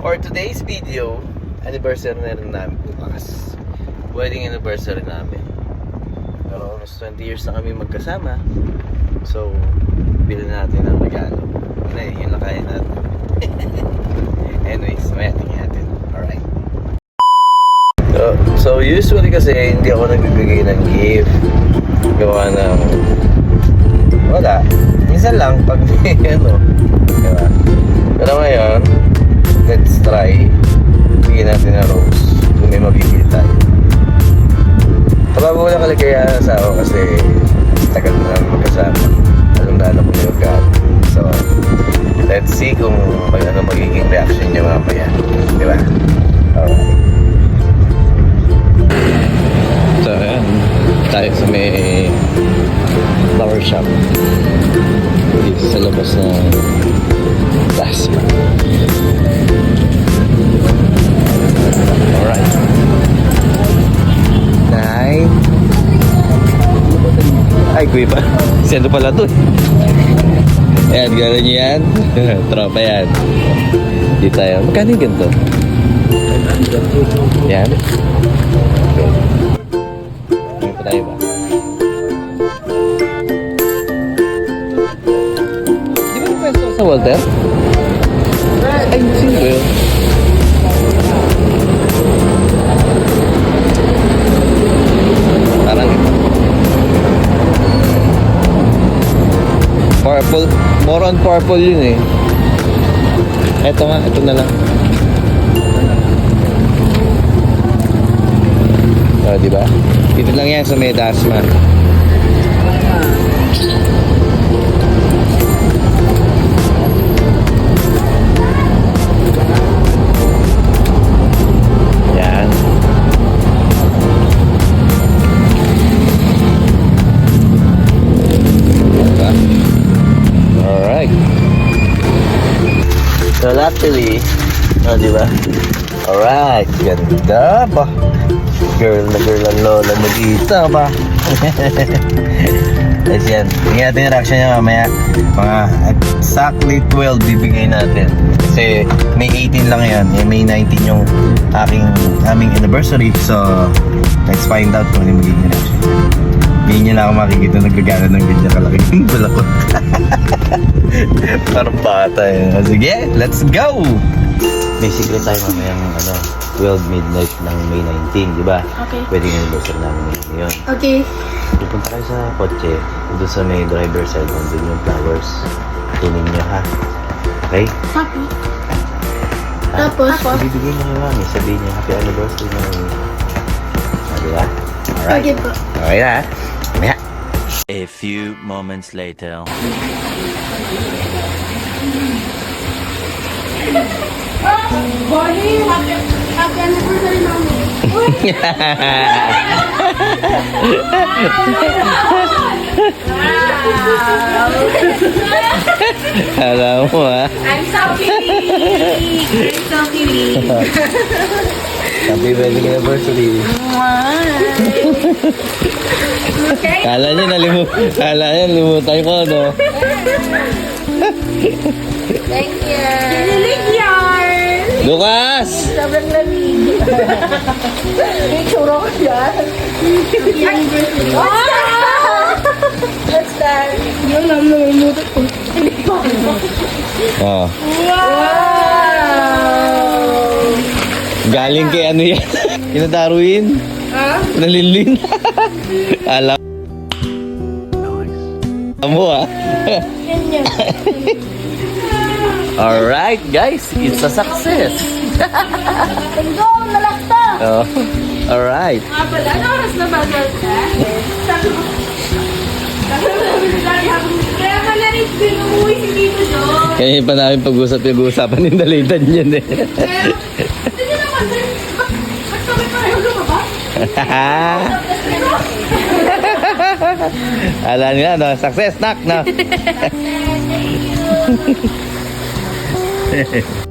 For today's video, anniversary na rin namin bukas. Wedding anniversary namin. Pero almost 20 years na kami magkasama. So, bilhin natin ang regalo. Yun lang kaya natin. Anyways, may ating natin. Alright. So, usually kasi hindi ako nagbibigay ng gift. Gawa ng wala. Minsan lang pag may ano. Diba? Pero ngayon, let's try. Bigyan natin na rose kung may mabibili tayo. Kapag wala kaligayahan sa ako kasi tagal na namin magkasama. Alam na kung may magkano. So, let's see kung ano magiging reaction niya mamaya. Diba? Alright. So, ayan. Tayo sa may flower shop. Dito sa labas ng plaza. Alright. 9. Ay, kuya pa. Sendo pala to. Ayan, gano'n nyo yan. Tropa yan. Dito tayo. Magkano yung ganito? Yan. Okay. Tingin pa tayo ba? Di ba yung pwesto sa Walter? Ay, sino ba yun? Parang purple, more on purple yun eh. Eto nga, ito na lang. Oh, diba? Dito lang yan sa may Dasma. Yan. Diba? Alright. So luckily, oh diba? Alright, ganda ba? Girl ang lola mo dito ba? Tapos yan, tingnan natin yung reaction niya mamaya. Mga exactly 12 bibigay natin. Kasi May 18 lang yan, May 19 yung aming anniversary. So, let's find out kung ano yung magiging reaction. Hindi niya lang ako makikita nagkagana ng ganyan kalaki yung balakot. Parang bata yun. Sige, let's go! Basically tayo mamayang 12 midnight ng May 19, di ba? Okay. Wedding anniversary namin ngayon. Okay. Pupunta tayo sa kotse, doon sa may driver side, nandun yung flowers. Tunin nyo ha. Okay? Happy. Tapos? Ibibigay nyo kay mami, sabihin niya happy anniversary na mami. Di ba? Alright. Okay po. Okay na ha. Mamaya. A few moments later. Bonnie, happy anniversary namin. Alam mo ha. I'm so kidding. I'm so kidding. Happy wedding anniversary. Okay. Kala niya limutan ko, no? Thank you. Kinilig yan. Lucas! Sobrang lamig. May tsura ko yan. Happy anniversary. What's that? Yun lang naman mutot ko. Oh. Wow! Galing kay ano yan? Kinadaruin? Ha? Nalinlin? Alam mo ah. Ganyan. Alright guys, it's a success. Go! Nalakta! Oh. Alright. Nga pala, ano oras na ba, girlfriend? Kaya pala rin pinuwi si Tito John. Kaya pa namin pag-usapan yung dalitan yan eh. Kaya, hindi nyo naman, ba't kami pareho lumabas? Alam nila, no? Success, knock, no? Thank you.